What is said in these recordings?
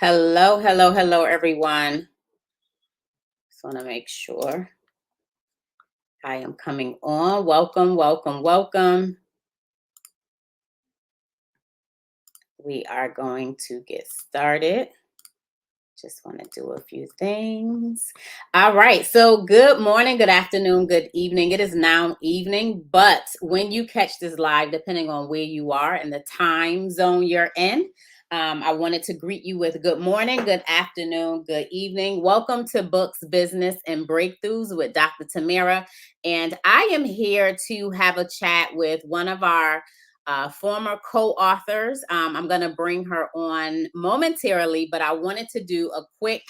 Hello, hello, hello, everyone. Just want to make sure I am coming on. Welcome, welcome, welcome. We are going to get started. Just want to do a few things. All right. So good morning, good afternoon, good evening. It is now evening, but when you catch this live, depending on where you are and the time zone you're in, I wanted to greet you with good morning, good afternoon, good evening. Welcome to Books, Business, and Breakthroughs with Dr. Tamara. And I am here to have a chat with one of our former co-authors. I'm going to bring her on momentarily, but I wanted to do a quick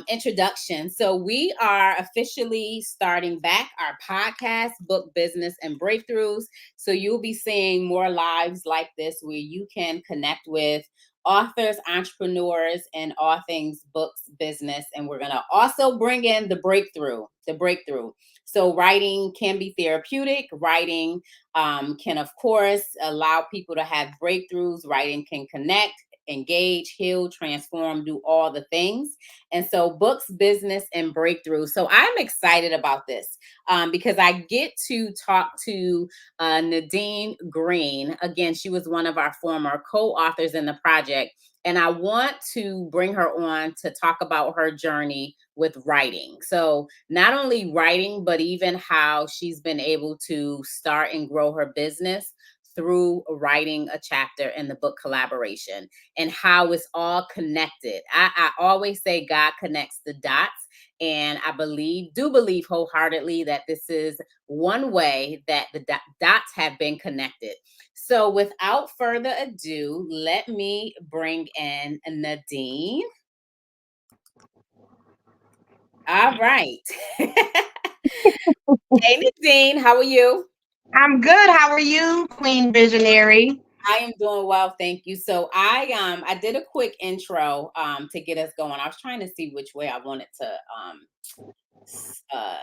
introduction. So we are officially starting back our podcast, Book Business and Breakthroughs. So you'll be seeing more lives like this where you can connect with authors, entrepreneurs, and all things books, business. And we're going to also bring in the breakthrough. So writing can be therapeutic. Writing can, of course, allow people to have breakthroughs. Writing can connect, engage, heal, transform, do all the things. And so books, business, and breakthrough. So I'm excited about this because I get to talk to Nadine Green. Again, she was one of our former co-authors in the project. And I want to bring her on to talk about her journey with writing. So not only writing, but even how she's been able to start and grow her business through writing a chapter in the book collaboration and how it's all connected. I always say God connects the dots. And I do believe wholeheartedly that this is one way that the dots have been connected. So without further ado, let me bring in Nadine. All right. Hey, Nadine, how are you? I'm good. How are you, Queen Visionary? I am doing well, thank you. So I did a quick intro to get us going. I was trying to see which way I wanted to uh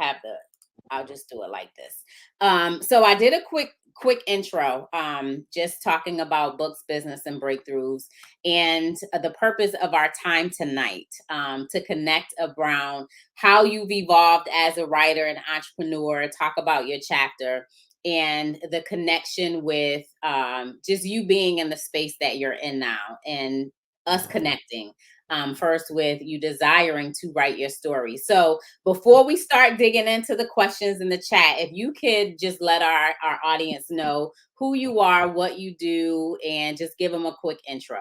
have the I'll just do it like this. So I did a quick intro, just talking about books, business, and breakthroughs, and the purpose of our time tonight, to connect around how you've evolved as a writer and entrepreneur, talk about your chapter, and the connection with just you being in the space that you're in now, and us connecting. First, with you desiring to write your story. So, before we start digging into the questions in the chat, if you could just let our audience know who you are, what you do, and just give them a quick intro.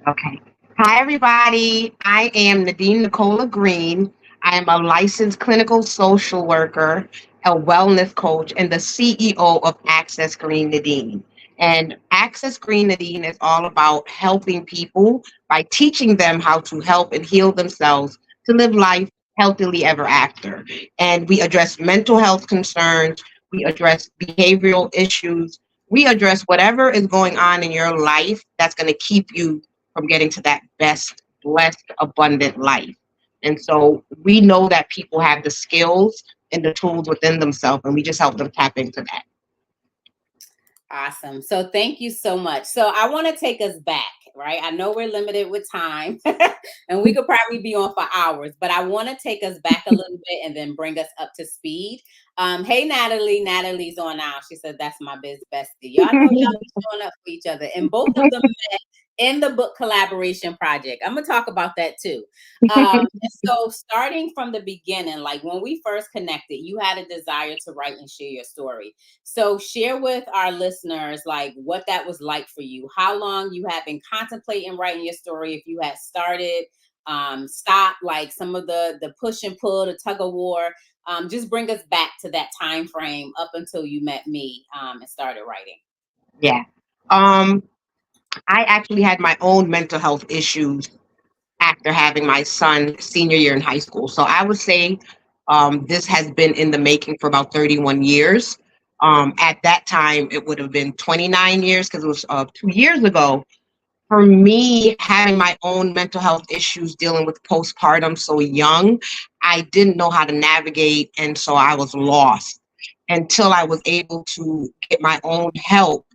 Okay. Hi, everybody. I am Nadine Nicola Green. I am a licensed clinical social worker, a wellness coach, and the CEO of Access GREENADINE. And Access GREENADINE is all about helping people by teaching them how to help and heal themselves to live life healthily ever after. And we address mental health concerns, we address behavioral issues, we address whatever is going on in your life that's going to keep you from getting to that best, blessed, abundant life. And so we know that people have the skills and the tools within themselves, and we just help them tap into that. Awesome. So thank you so much. So I want to take us back, right? I know we're limited with time and we could probably be on for hours, but I want to take us back a little bit and then bring us up to speed. Hey, Natalie. Natalie's on now. She said, that's my bestie. Y'all know y'all be showing up for each other. And both of them met in the book collaboration project. I'm going to talk about that too. So starting from the beginning, like when we first connected, you had a desire to write and share your story. So share with our listeners like what that was like for you, how long you have been contemplating writing your story, if you had started, stop, like some of the push and pull, the tug of war. Just bring us back to that time frame up until you met me and started writing. Yeah. I actually had my own mental health issues after having my son senior year in high school. So I would say this has been in the making for about 31 years. At that time, it would have been 29 years because it was 2 years ago. For me, having my own mental health issues, dealing with postpartum so young, I didn't know how to navigate. And so I was lost until I was able to get my own help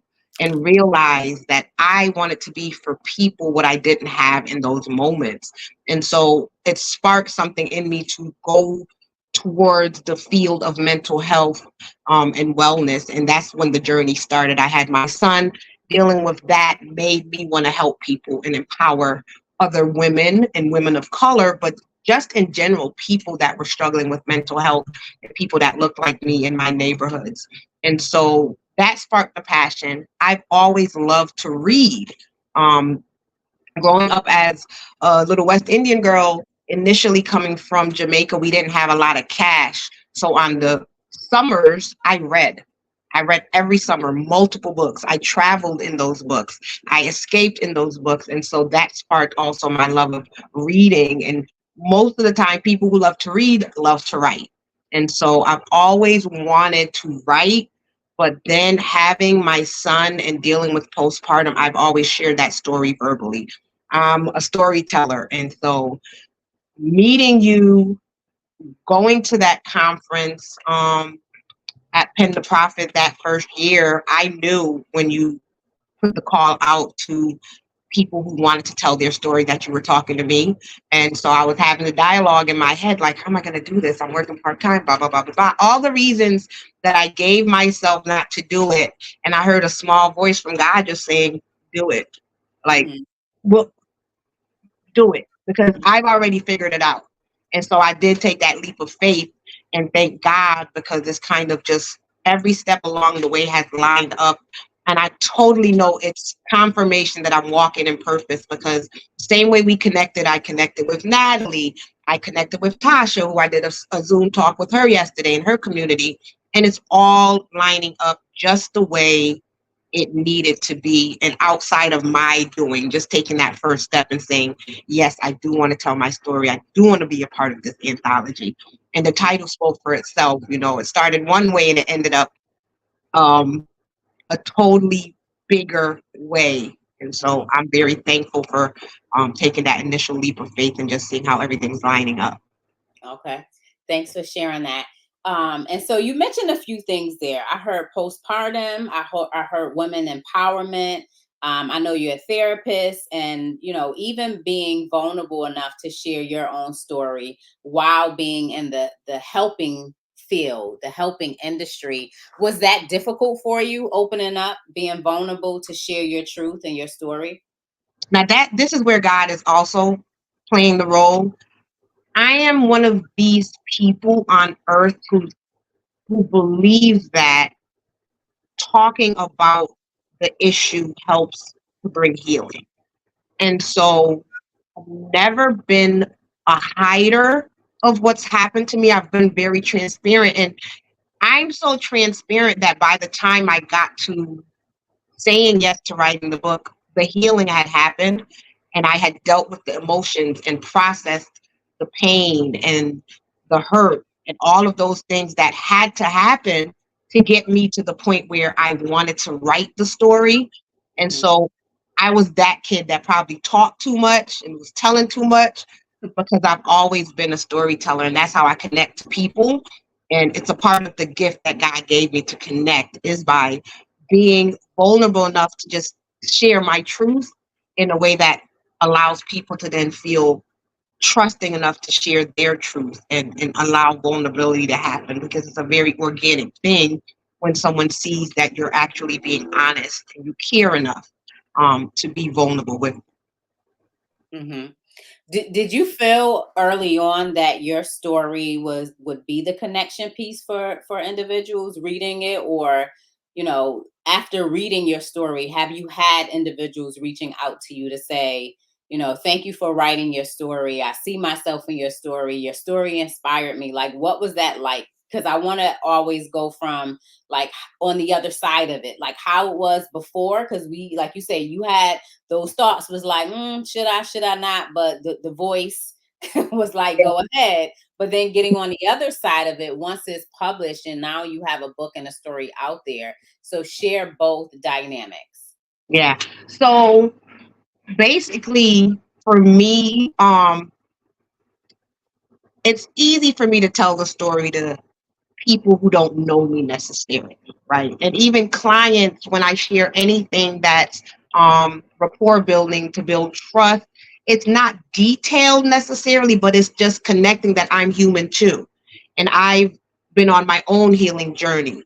and realize that I wanted to be for people what I didn't have in those moments. And so it sparked something in me to go towards the field of mental health and wellness. And that's when the journey started. I had my son. Dealing with that made me want to help people and empower other women and women of color, but just in general, people that were struggling with mental health and people that looked like me in my neighborhoods. And so that sparked the passion. I've always loved to read. Um, Growing up as a little West Indian girl, initially coming from Jamaica, we didn't have a lot of cash. So on the summers, I read. I read every summer, multiple books. I traveled in those books. I escaped in those books. And so that sparked also my love of reading. And most of the time, people who love to read love to write. And so I've always wanted to write, but then having my son and dealing with postpartum, I've always shared that story verbally. I'm a storyteller. And so meeting you, going to that conference at Penn the Prophet that first year, I knew when you put the call out to people who wanted to tell their story that you were talking to me. And so I was having a dialogue in my head, like, how am I going to do this? I'm working part-time, blah, blah, blah, blah, blah. All the reasons that I gave myself not to do it. And I heard a small voice from God just saying, do it. Like, Mhm. well, do it, because I've already figured it out. And so I did take that leap of faith, and thank God, because it's kind of just every step along the way has lined up. And I totally know it's confirmation that I'm walking in purpose, because same way we connected, I connected with Natalie. I connected with Tasha, who I did a Zoom talk with her yesterday in her community. And it's all lining up just the way it needed to be, and outside of my doing, just taking that first step and saying, yes, I do want to tell my story. I do want to be a part of this anthology. And the title spoke for itself. You know, it started one way and it ended up um, a totally bigger way. And so I'm very thankful for taking that initial leap of faith and just seeing how everything's lining up. Okay. Thanks for sharing that. And so you mentioned a few things there. I heard postpartum. I heard women empowerment. I know you're a therapist, and even being vulnerable enough to share your own story while being in the helping field, the helping industry. Was that difficult for you, opening up, being vulnerable to share your truth and your story? Now, that this is where God is also playing the role. I am one of these people on earth who believes that talking about the issue helps to bring healing. And so I've never been a hider of what's happened to me. I've been very transparent. And I'm so transparent that by the time I got to saying yes to writing the book, the healing had happened, and I had dealt with the emotions and processed the pain and the hurt and all of those things that had to happen to get me to the point where I wanted to write the story. And Mhm. so I was that kid that probably talked too much and was telling too much, because I've always been a storyteller, and that's how I connect to people. And it's a part of the gift that God gave me to connect, is by being vulnerable enough to just share my truth in a way that allows people to then feel trusting enough to share their truth, and allow vulnerability to happen, because it's a very organic thing when someone sees that you're actually being honest and you care enough to be vulnerable with. Mhm. Did you feel early on that your story would be the connection piece for individuals reading it, or after reading your story, have you had individuals reaching out to you to say, thank you for writing your story, I see myself in your story inspired me? Like, what was that like? Because I want to always go from, like, on the other side of it, like how it was before, because we, like you say, you had those thoughts, was like, should I not? But the voice was like, go ahead. But then getting on the other side of it, once it's published and now you have a book and a story out there. So share both dynamics. Yeah. So basically, for me, it's easy for me to tell the story to people who don't know me necessarily, right? And even clients, when I share anything that's rapport building to build trust, it's not detailed necessarily, but it's just connecting that I'm human too. And I've been on my own healing journey.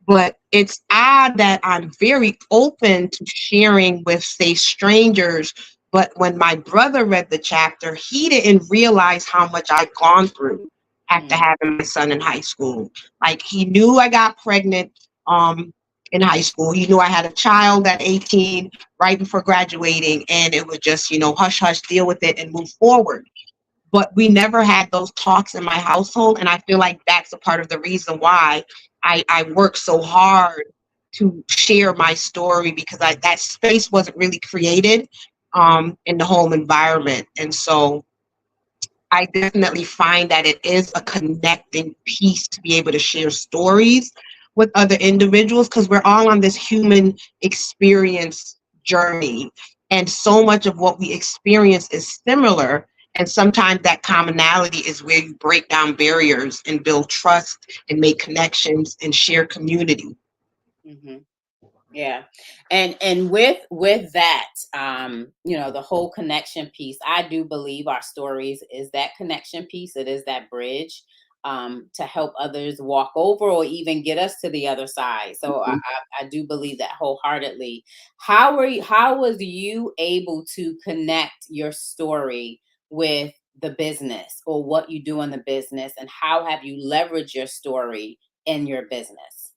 But it's odd that I'm very open to sharing with, say, strangers. But when my brother read the chapter, he didn't realize how much I'd gone through after Mm, having my son in high school. Like he knew I got pregnant in high school. He knew I had a child at 18 right before graduating, and it was just, hush hush, deal with it and move forward. But we never had those talks in my household, and I feel like that's a part of the reason why I work so hard to share my story, because that space wasn't really created in the home environment. And so I definitely find that it is a connecting piece to be able to share stories with other individuals, because we're all on this human experience journey. And so much of what we experience is similar. And sometimes that commonality is where you break down barriers and build trust and make connections and share community. hmm Yeah. And with that, the whole connection piece, I do believe our stories is that connection piece. It is that bridge to help others walk over or even get us to the other side. So I do believe that wholeheartedly. How was you able to connect your story with the business or what you do in the business, and how have you leveraged your story in your business?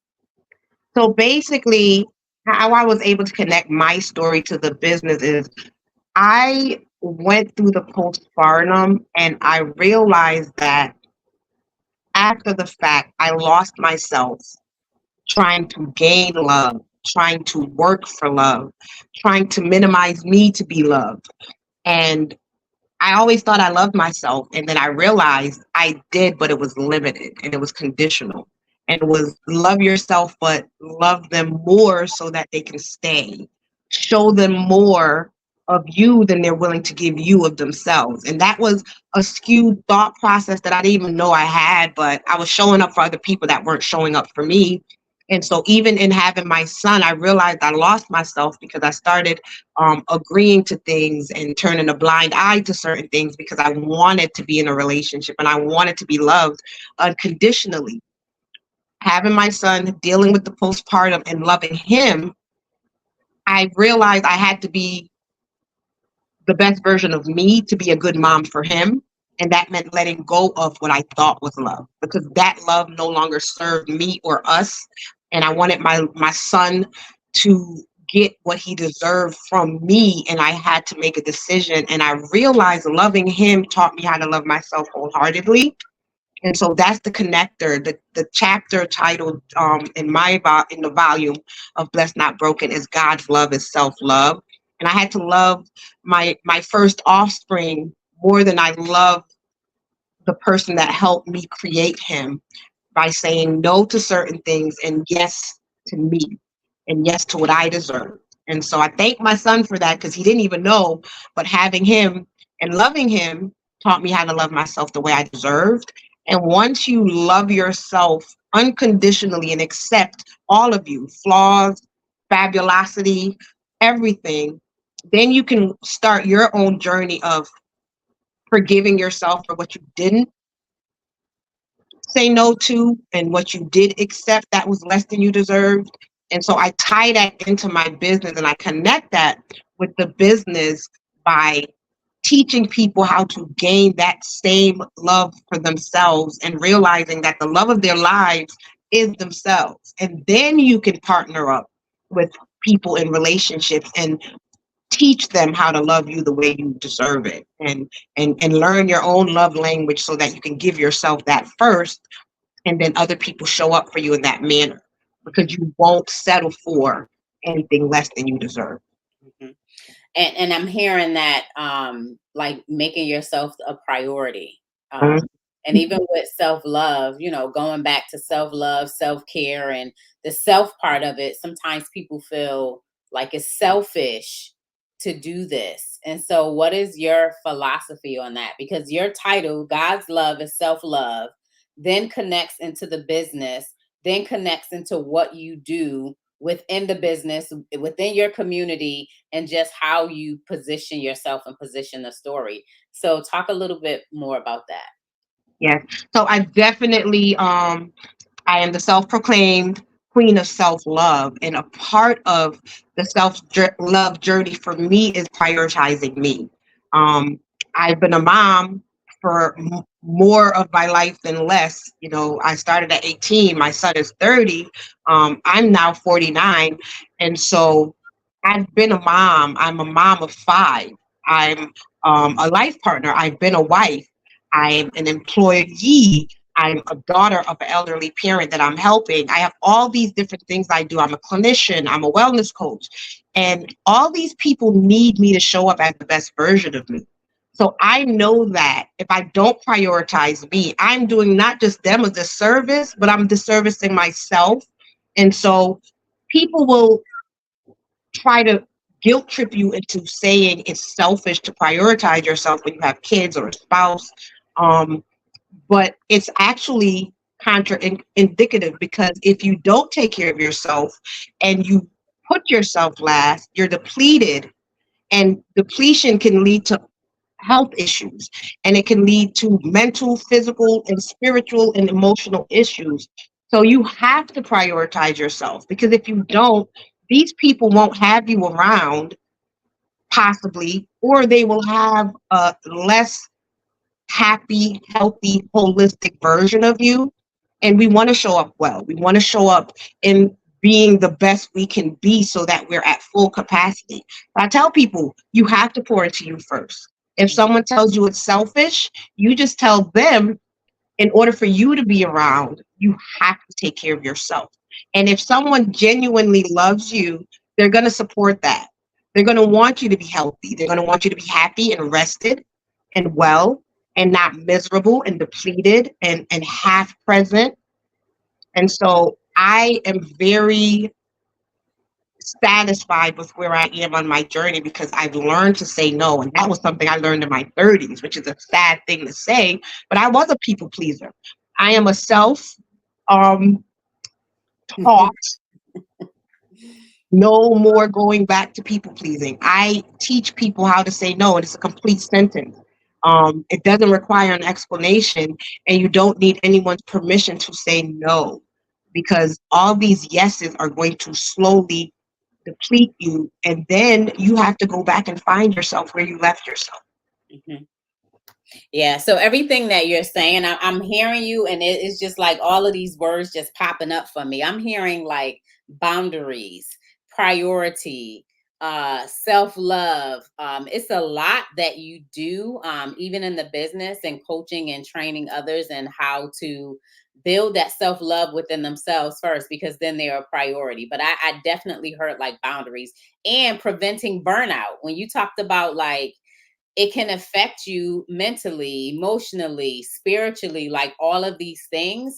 So basically, how I was able to connect my story to the business is I went through the postpartum and I realized that after the fact, I lost myself trying to gain love, trying to work for love, trying to minimize me to be loved. And I always thought I loved myself. And then I realized I did, but it was limited and it was conditional. And it was love yourself, but love them more so that they can stay. Show them more of you than they're willing to give you of themselves. And that was a skewed thought process that I didn't even know I had, but I was showing up for other people that weren't showing up for me. And so even in having my son, I realized I lost myself because I started agreeing to things and turning a blind eye to certain things because I wanted to be in a relationship and I wanted to be loved unconditionally. Having my son, dealing with the postpartum and loving him, I realized I had to be the best version of me to be a good mom for him. And that meant letting go of what I thought was love, because that love no longer served me or us. And I wanted my son to get what he deserved from me. And I had to make a decision. And I realized loving him taught me how to love myself wholeheartedly. And so that's the connector. The chapter titled in the volume of Blessed Not Broken is God's Love is Self-Love. And I had to love my first offspring more than I love the person that helped me create him, by saying no to certain things and yes to me and yes to what I deserve. And so I thank my son for that, because he didn't even know, but having him and loving him taught me how to love myself the way I deserved. And once you love yourself unconditionally and accept all of you, flaws, fabulosity, everything, then you can start your own journey of forgiving yourself for what you didn't say no to and what you did accept that was less than you deserved. And so I tie that into my business and I connect that with the business by teaching people how to gain that same love for themselves and realizing that the love of their lives is themselves. And then you can partner up with people in relationships and teach them how to love you the way you deserve it, and learn your own love language so that you can give yourself that first, and then other people show up for you in that manner, because you won't settle for anything less than you deserve. Mhm. And I'm hearing that like making yourself a priority. Um, Mhm. and even with self-love, going back to self-love, self-care, and the self part of it, sometimes people feel like it's selfish to do this. And so what is your philosophy on that? Because your title, God's love is self-love. then connects into the business, then connects into what you do within the business, within your community, and just how you position yourself and position the story. So talk a little bit more about that. Yes. So I definitely I am the self-proclaimed queen of self-love, and a part of the self-love journey for me is prioritizing me. Um, I've been a mom for more of my life than less. You know, I started at 18. My son is 30. I'm now 49, and so I've been a mom. I'm a mom of five. I'm a life partner. I've been a wife. I'm an employee. I'm a daughter of an elderly parent that I'm helping. I have all these different things I do. I'm a clinician. I'm a wellness coach. And all these people need me to show up as the best version of me. So I know that if I don't prioritize me, I'm doing not just them a disservice, but I'm disservicing myself. And so people will try to guilt trip you into saying it's selfish to prioritize yourself when you have kids or a spouse. Um, but it's actually indicative, because if you don't take care of yourself and you put yourself last, you're depleted, and depletion can lead to health issues, and it can lead to mental, physical, and spiritual and emotional issues. So you have to prioritize yourself, because if you don't, these people won't have you around, possibly, or they will have a less happy, healthy, holistic version of you. And we want to show up well. We want to show up in being the best we can be so that we're at full capacity. But I tell people, you have to pour into you first. If someone tells you it's selfish, you just tell them, in order for you to be around, you have to take care of yourself. And if someone genuinely loves you, they're going to support that. They're going to want you to be healthy. They're going to want you to be happy and rested and well, and not miserable and depleted and half present. And so I am very satisfied with where I am on my journey, because I've learned to say no. And that was something I learned in my 30s, which is a sad thing to say, but I was a people pleaser. I am a self um, taught, no more going back to people pleasing. I teach people how to say no, and it's a complete sentence. It doesn't require an explanation, and you don't need anyone's permission to say no, because all these yeses are going to slowly deplete you, and then you have to go back and find yourself where you left yourself. Mhm. Yeah. So everything that you're saying, I'm hearing you, and it's just like all of these words just popping up for me. I'm hearing like boundaries, priority, self-love. It's a lot that you do, even in the business and coaching and training others and how to build that self-love within themselves first, because then they are a priority. But I definitely heard like boundaries and preventing burnout. When you talked about like it can affect you mentally, emotionally, spiritually, like all of these things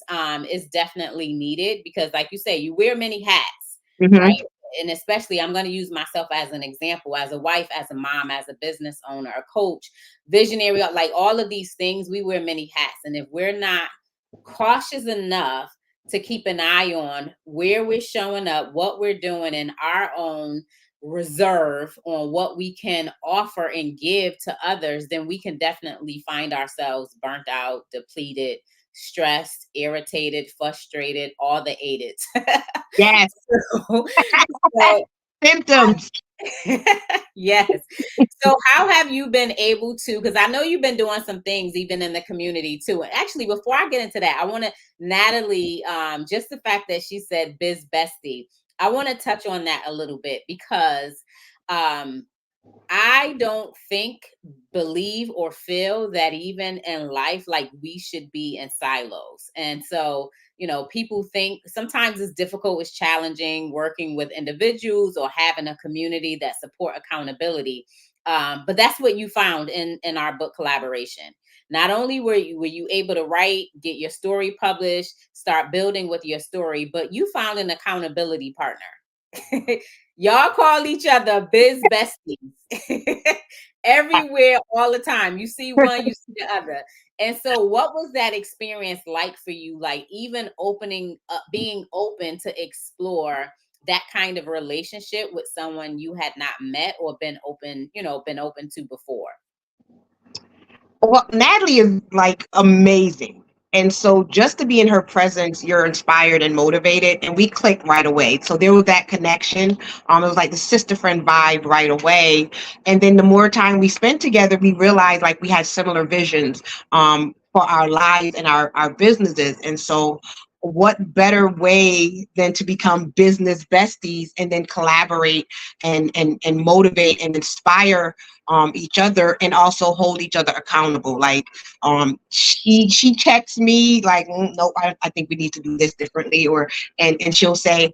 is definitely needed, because like you say, you wear many hats, right? Mm-hmm. And especially I'm going to use myself as an example, as a wife, as a mom, as a business owner, a coach, visionary, like all of these things, we wear many hats. And if we're not cautious enough to keep an eye on where we're showing up, what we're doing in our own reserve on what we can offer and give to others, then we can definitely find ourselves burnt out, depleted, stressed, irritated, frustrated, all the aided. Yes. so, so Symptoms. yes. So how have you been able to, because I know you've been doing some things even in the community too. And actually, before I get into that, I want to, Natalie, just the fact that she said biz bestie, I want to touch on that a little bit, because um, I don't think, believe, or feel that even in life, like we should be in silos. And so, people think sometimes it's difficult, it's challenging working with individuals or having a community that support accountability. But that's what you found in our book collaboration. Not only were you able to write, get your story published, start building with your story, but you found an accountability partner. Y'all call each other biz besties. Everywhere, all the time. You see one, you see the other. And so, what was that experience like for you? Like, even opening up, being open to explore that kind of relationship with someone you had not met or been open, been open to before. Well, Natalie is like amazing. And so just to be in her presence, you're inspired and motivated. And we clicked right away. So there was that connection. It was like the sister friend vibe right away. And then the more time we spent together, we realized like we had similar visions for our lives and our businesses. And so what better way than to become business besties and then collaborate and motivate and inspire each other and also hold each other accountable. Like she checks me like, no, I think we need to do this differently, or and she'll say,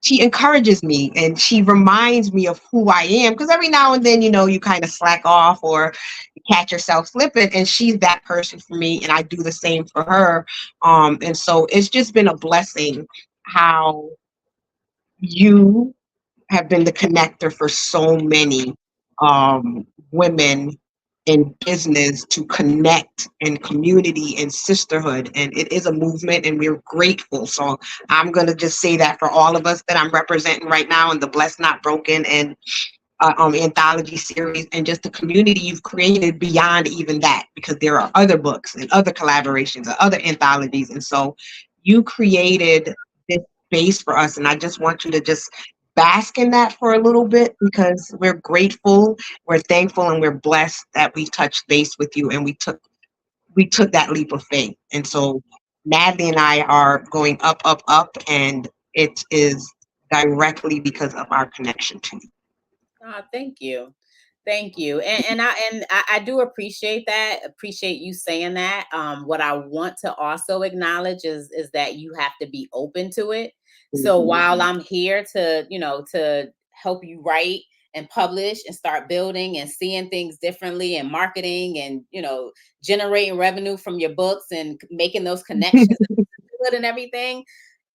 she encourages me and she reminds me of who I am, because every now and then, you kind of slack off or you catch yourself slipping, and she's that person for me, and I do the same for her. And so it's just been a blessing how you have been the connector for so many women in business to connect and community and sisterhood. And it is a movement, and we're grateful. So I'm going to just say that for all of us that I'm representing right now in the Blessed Not Broken and anthology series, and just the community you've created beyond even that, because there are other books and other collaborations and other anthologies. And so you created this space for us. And I just want you to just bask in that for a little bit, because we're grateful, we're thankful, and we're blessed that we touched base with you and we took that leap of faith. And so Natalie and I are going up, up, up, and it is directly because of our connection to you. Thank you. Thank you. And I do appreciate that. Appreciate you saying that. What I want to also acknowledge is that you have to be open to it. So while I'm here to, to help you write and publish and start building and seeing things differently and marketing and, generating revenue from your books and making those connections and everything,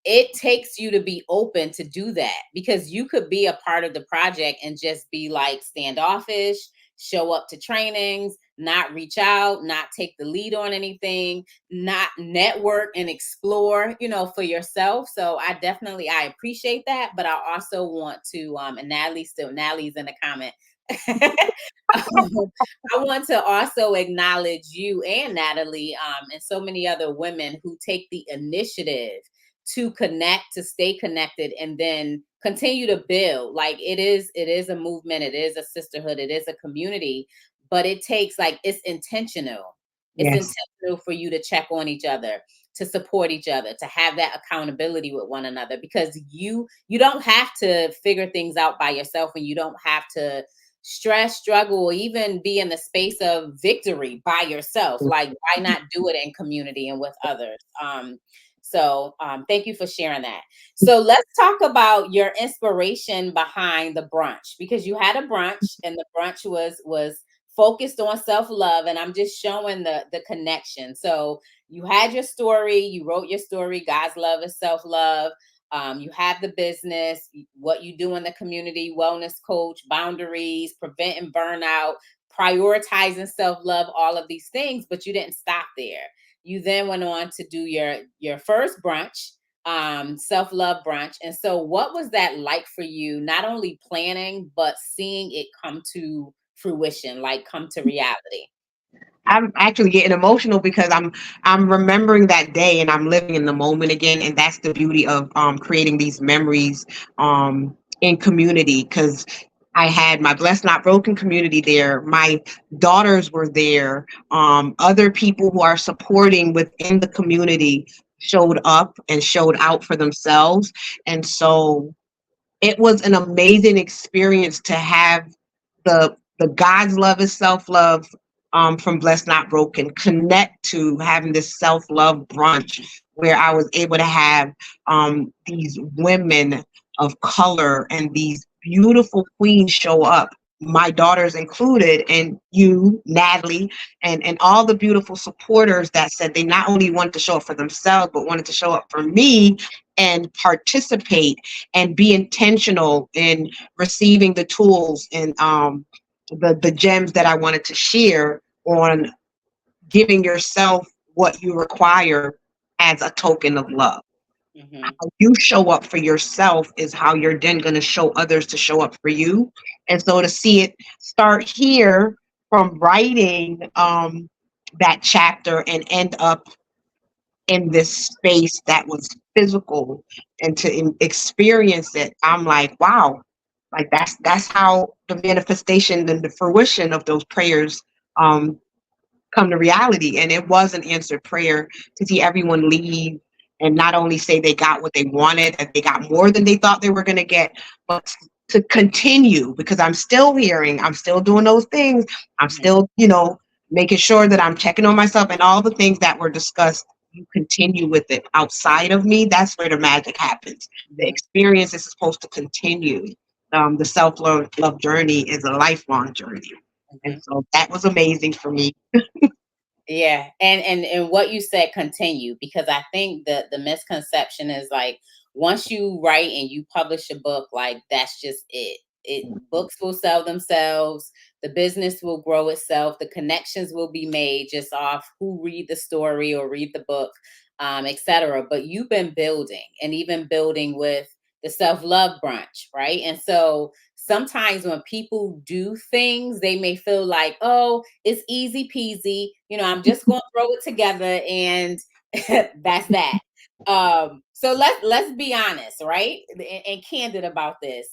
it takes you to be open to do that, because you could be a part of the project and just be like standoffish, show up to trainings, not reach out, not take the lead on anything, not network and explore, for yourself. So I appreciate that, but I also want to and Natalie's in the comment. I want to also acknowledge you and Natalie and so many other women who take the initiative to connect, to stay connected, and then continue to build. Like it is a movement, it is a sisterhood, it is a community, but it takes, like, it's intentional. It's Yes. intentional for you to check on each other, to support each other, to have that accountability with one another, because you don't have to figure things out by yourself, and you don't have to stress, struggle, or even be in the space of victory by yourself. Like, why not do it in community and with others? Thank you for sharing that. So let's talk about your inspiration behind the brunch, because you had a brunch and the brunch was focused on self-love, and I'm just showing the connection. So you had your story, you wrote your story, God's love is self-love. You have the business, what you do in the community, wellness coach, boundaries, preventing burnout, prioritizing self-love, all of these things, but you didn't stop there. You then went on to do your first brunch, self-love brunch. And so what was that like for you, not only planning, but seeing it come to fruition, like come to reality? I'm actually getting emotional because I'm remembering that day and I'm living in the moment again, and that's the beauty of creating these memories in community, because I had my Blessed Not Broken community there. My daughters were there. Other people who are supporting within the community showed up and showed out for themselves. And so it was an amazing experience to have the God's love is self-love from Blessed Not Broken connect to having this self-love brunch, where I was able to have these women of color and these beautiful queens show up, my daughters included, and you, Natalie, and all the beautiful supporters that said they not only wanted to show up for themselves, but wanted to show up for me and participate and be intentional in receiving the tools and the gems that I wanted to share on giving yourself what you require as a token of love. Mm-hmm. How you show up for yourself is how you're then going to show others to show up for you. And so to see it start here from writing that chapter and end up in this space that was physical and to experience it, I'm like, wow, like that's how the manifestation and the fruition of those prayers um come to reality. And it was an answered prayer to see everyone leave and not only say they got what they wanted, that they got more than they thought they were going to get, but to continue, because I'm still hearing, I'm still doing those things. I'm still, making sure that I'm checking on myself and all the things that were discussed. You continue with it outside of me. That's where the magic happens. The Mm-hmm. experience is supposed to continue. The self-love journey is a lifelong journey. Mm-hmm. And so that was amazing for me. Yeah, and what you said, continue, because I think the misconception is like once you write and you publish a book, like that's just it. Books will sell themselves, the business will grow itself, the connections will be made just off who read the story or read the book, etc. But you've been building and even building with the self-love brunch, right? And so sometimes when people do things, they may feel like, oh, it's easy peasy. I'm just going to throw it together and that's that. So let's be honest, right? And candid about this.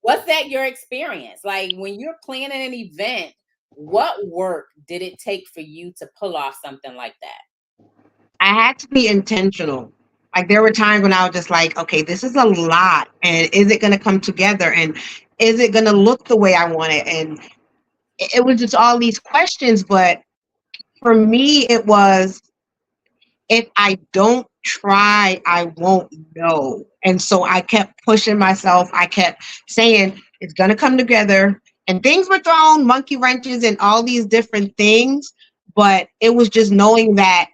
Was that your experience? Like when you're planning an event, what work did it take for you to pull off something like that? I had to be intentional. Like there were times when I was just like, okay, this is a lot. And is it going to come together? And is it going to look the way I want it? And it was just all these questions. But for me, it was, if I don't try, I won't know. And so I kept pushing myself. I kept saying, it's going to come together. And things were thrown, monkey wrenches and all these different things. But it was just knowing that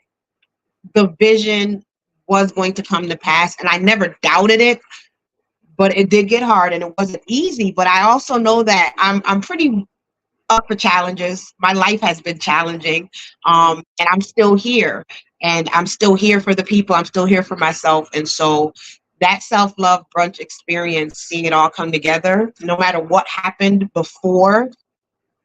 the vision was going to come to pass. And I never doubted it, but it did get hard and it wasn't easy. But I also know that I'm pretty up for challenges. My life has been challenging. Mhm. And I'm still here. And I'm still here for the people. I'm still here for myself. And so that self-love brunch experience, seeing it all come together, no matter what happened before,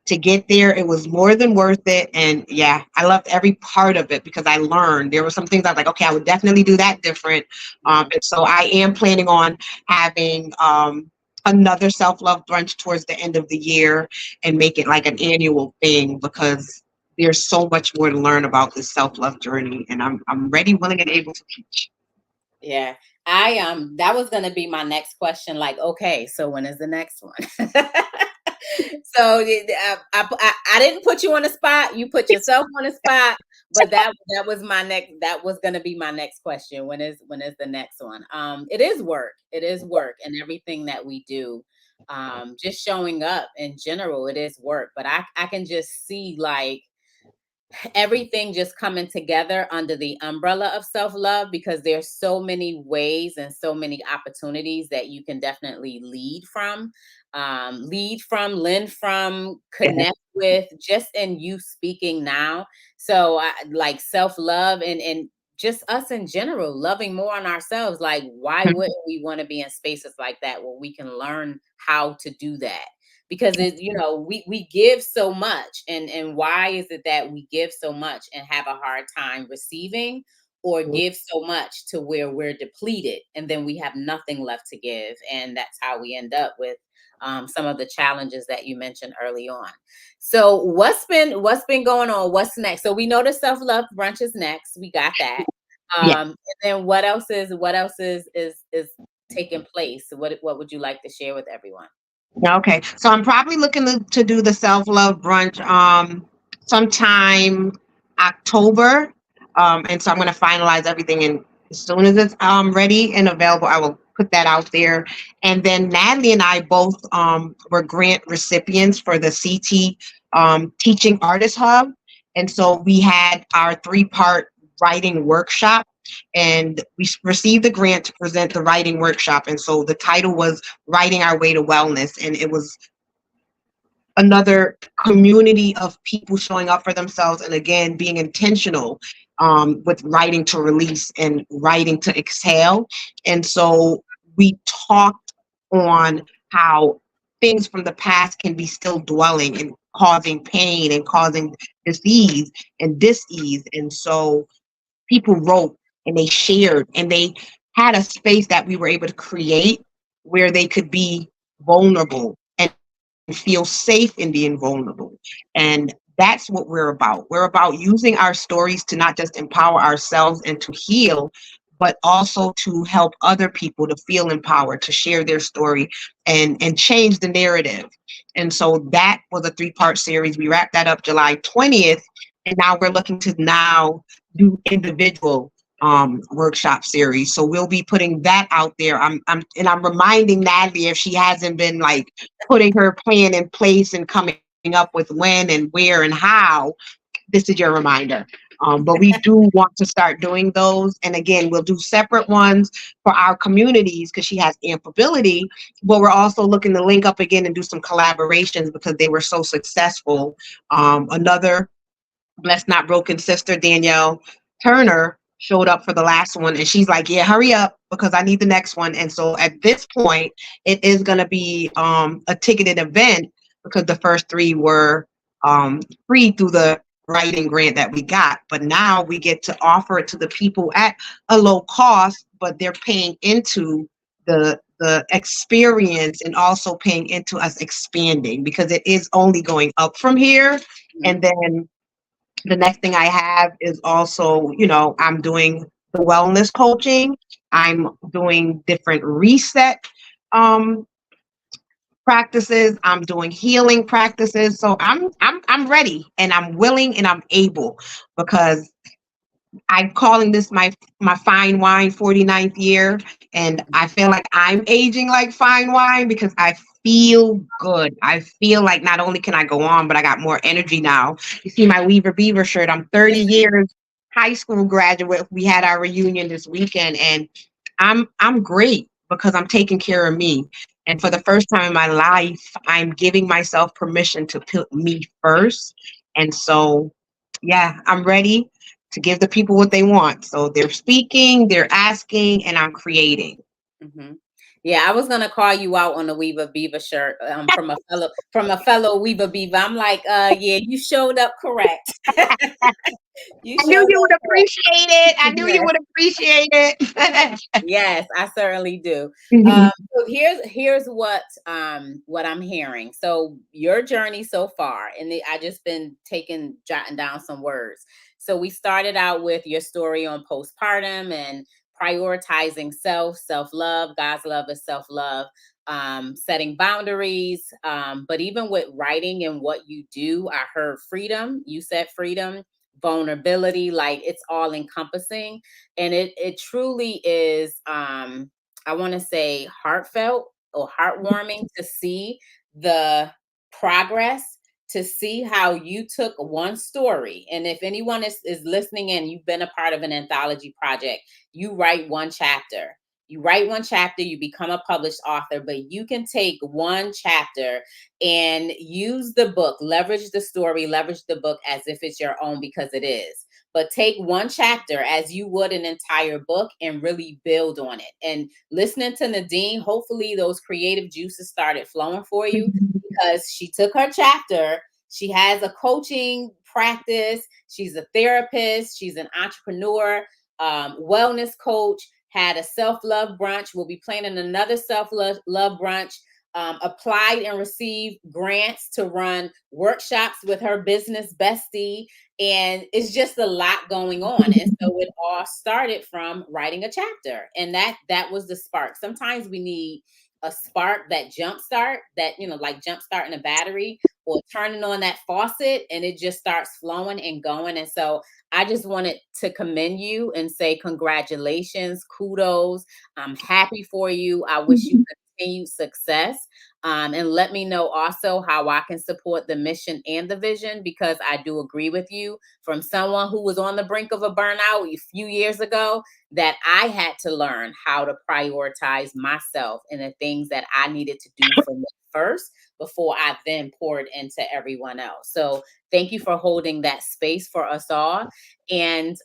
to get there, it was more than worth it. And yeah, I loved every part of it because I learned. There were some things I was like, okay, I would definitely do that different. Mhm. And so I am planning on having another self-love brunch towards the end of the year and make it like an annual thing, because there's so much more to learn about this self-love journey. And I'm ready, willing, and able to teach. Yeah. I that was gonna be my next question. Like, okay, so when is the next one? So I didn't put you on the spot. You put yourself on the spot. But that was my next. That was gonna be my next question. When is the next one? It is work. It is work, and everything that we do, just showing up in general, it is work. But I can just see like everything just coming together under the umbrella of self-love, because there's so many ways and so many opportunities that you can definitely lend from, Yeah. connect with, just in you speaking now. So I like self-love and just us in general loving more on ourselves. Like why wouldn't we want to be in spaces like that where we can learn how to do that? Because we give so much, and why is it that we give so much and have a hard time receiving, or give so much to where we're depleted and then we have nothing left to give, and that's how we end up with some of the challenges that you mentioned early on. So what's been going on? What's next? So we know the self-love brunch is next, we got that. Yeah. And then what else is taking place? What would you like to share with everyone? Okay, so I'm probably looking to do the self-love brunch sometime October. And so I'm going to finalize everything, and as soon as it's ready and available, I will put that out there. And then Natalie and I both were grant recipients for the CT Teaching Artist Hub. And so we had our 3-part writing workshop. and we received the grant to present the writing workshop. And so the title was Writing Our Way to Wellness. And it was another community of people showing up for themselves and again being intentional with writing to release and writing to exhale. And so we talked on how things from the past can be still dwelling and causing pain and causing disease and dis-ease. And so people wrote and they shared and they had a space that we were able to create where they could be vulnerable and feel safe in being vulnerable. And that's what we're about. We're about using our stories to not just empower ourselves and to heal, but also to help other people to feel empowered, to share their story and change the narrative. And so that was a 3-part series. We wrapped that up July 20th. And now we're looking to now do individual workshop series. So we'll be putting that out there. I'm reminding Natalie, if she hasn't been like putting her plan in place and coming up with when and where and how, this is your reminder. But we do want to start doing those. And again, we'll do separate ones for our communities because she has amplibility. But we're also looking to link up again and do some collaborations because they were so successful. Another Blessed Not Broken sister, Danielle Turner, showed up for the last one. And she's like, yeah, hurry up because I need the next one. And so at this point, it is going to be a ticketed event because the first 3 were free through the writing grant that we got. But now we get to offer it to the people at a low cost, but they're paying into the experience and also paying into us expanding because it is only going up from here. And then the next thing I have is also, I'm doing the wellness coaching. I'm doing different reset practices. I'm doing healing practices. So I'm ready and I'm willing and I'm able because I'm calling this my fine wine 49th year. And I feel like I'm aging like fine wine because I feel good. I feel like not only can I go on, but I got more energy now. You see my Weaver Beaver shirt. I'm 30 years high school graduate. We had our reunion this weekend and I'm great because I'm taking care of me. And for the first time in my life, I'm giving myself permission to put me first. And so, yeah, I'm ready to give the people what they want. So they're speaking, they're asking, and I'm creating. Mm-hmm. Yeah, I was gonna call you out on the Weaver Beaver shirt from a fellow Weaver Beaver. I'm like, yeah, you showed up correct. You I knew showed you would up correct. appreciate it. I knew you Yes. would appreciate it. Yes, I certainly do. So here's what I'm hearing. So your journey so far, and I just been jotting down some words. So we started out with your story on postpartum and prioritizing self-love. God's love is self-love. Setting boundaries. But even with writing and what you do, I heard freedom. You said freedom, vulnerability, like it's all encompassing. And it truly is, I want to say, heartfelt or heartwarming to see the progress, to see how you took one story. And if anyone is listening and you've been a part of an anthology project, you write one chapter. You write one chapter, you become a published author, but you can take one chapter and use the book, leverage the story, leverage the book as if it's your own, because it is. But take one chapter as you would an entire book and really build on it. And listening to Nadine, hopefully those creative juices started flowing for you because she took her chapter. She has a coaching practice. She's a therapist. She's an entrepreneur, wellness coach, had a self-love brunch. We'll be planning another self-love brunch. Applied and received grants to run workshops with her business bestie. And it's just a lot going on. And so it all started from writing a chapter. And that was the spark. Sometimes we need a spark, that jumpstart, that, like jumpstarting a battery or turning on that faucet, and it just starts flowing and going. And so I just wanted to commend you and say congratulations, kudos. I'm happy for you. I wish you continued success. And let me know also how I can support the mission and the vision, because I do agree with you, from someone who was on the brink of a burnout a few years ago, that I had to learn how to prioritize myself and the things that I needed to do for me first before I then poured into everyone else. So thank you for holding that space for us all. And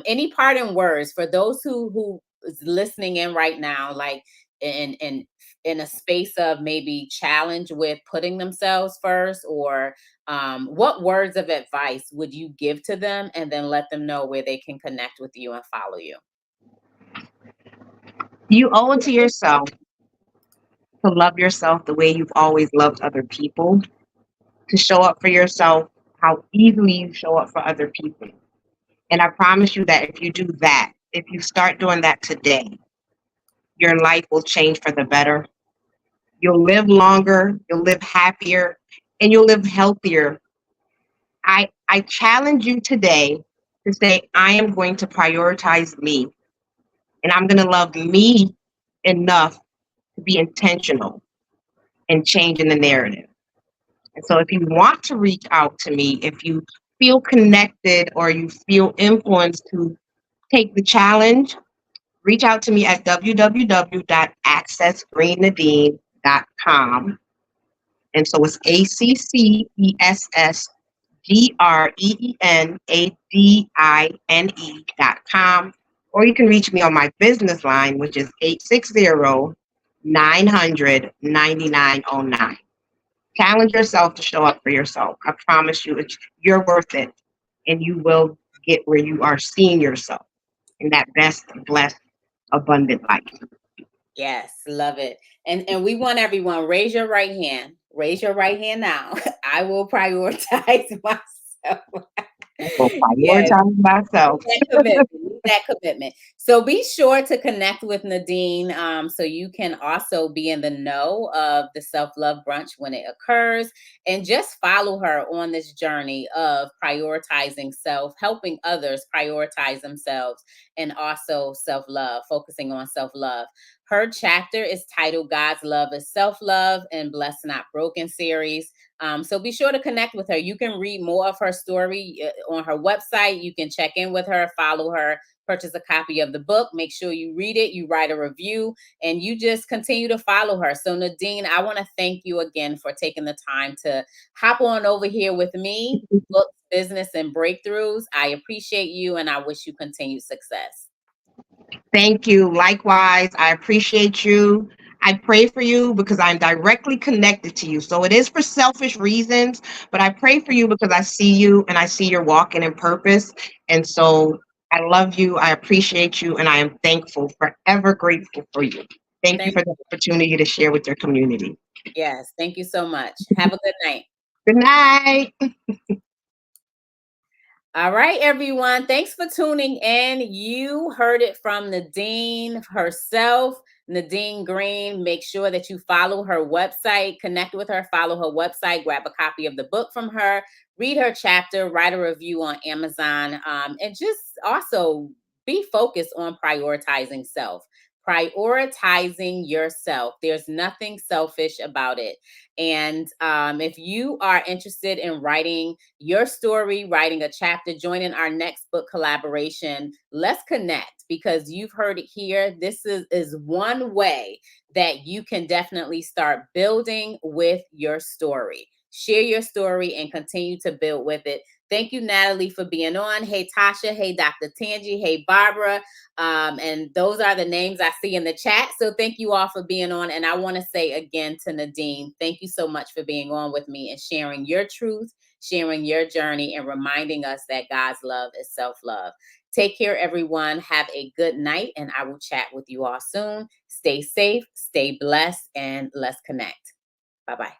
any parting words for those who is listening in right now, like in a space of maybe challenge with putting themselves first, or what words of advice would you give to them, and then let them know where they can connect with you and follow you? You owe it to yourself to love yourself the way you've always loved other people, to show up for yourself how easily you show up for other people. And I promise you that if you do that, if you start doing that today, your life will change for the better. You'll live longer, you'll live happier, and you'll live healthier. I challenge you today to say, I am going to prioritize me, and I'm going to love me enough to be intentional and changing the narrative. And so if you want to reach out to me, if you feel connected or you feel influenced to take the challenge, reach out to me at www.accessgreenadine.com. And so it's AccessGreenadine.com. Or you can reach me on my business line, which is 860-900-9909. Challenge yourself to show up for yourself. I promise you, you're worth it, and you will get where you are seeing yourself in that best, blessed, abundant life. Yes, love it. And we want everyone, raise your right hand. Raise your right hand now. I will prioritize myself. Will Yes. prioritize myself. That commitment. So be sure to connect with Nadine, so you can also be in the know of the self-love brunch when it occurs, and just follow her on this journey of prioritizing self, helping others prioritize themselves, and also self-love, focusing on self-love. Her chapter is titled God's Love is Self-Love and Blessed Not Broken series. So be sure to connect with her. You can read more of her story on her website. You can check in with her, follow her, purchase a copy of the book. Make sure you read it, you write a review, and you just continue to follow her. So Nadine, I want to thank you again for taking the time to hop on over here with me, Books, Business, and Breakthroughs. I appreciate you, and I wish you continued success. Thank you. Likewise, I appreciate you. I pray for you because I'm directly connected to you. So it is for selfish reasons, but I pray for you because I see you and I see you're walking in purpose. And so I love you. I appreciate you. And I am thankful, forever grateful for you. Thank you Thank for the opportunity to share with your community. Yes, thank you so much. Have a good night. Good night. All right, everyone. Thanks for tuning in. You heard it from Nadine herself, Nadine Green. Make sure that you follow her website, connect with her, follow her website, grab a copy of the book from her, read her chapter, write a review on Amazon, and just also be focused on prioritizing self. Prioritizing yourself. There's nothing selfish about it. And if you are interested in writing your story, writing a chapter, joining our next book collaboration, let's connect, because you've heard it here. This is one way that you can definitely start building with your story. Share your story and continue to build with it. Thank you, Natalie, for being on. Hey, Tasha. Hey, Dr. Tangi. Hey, Barbara. And those are the names I see in the chat. So thank you all for being on. And I want to say again to Nadine, thank you so much for being on with me and sharing your truth, sharing your journey, and reminding us that God's love is self-love. Take care, everyone. Have a good night, and I will chat with you all soon. Stay safe, stay blessed, and let's connect. Bye-bye.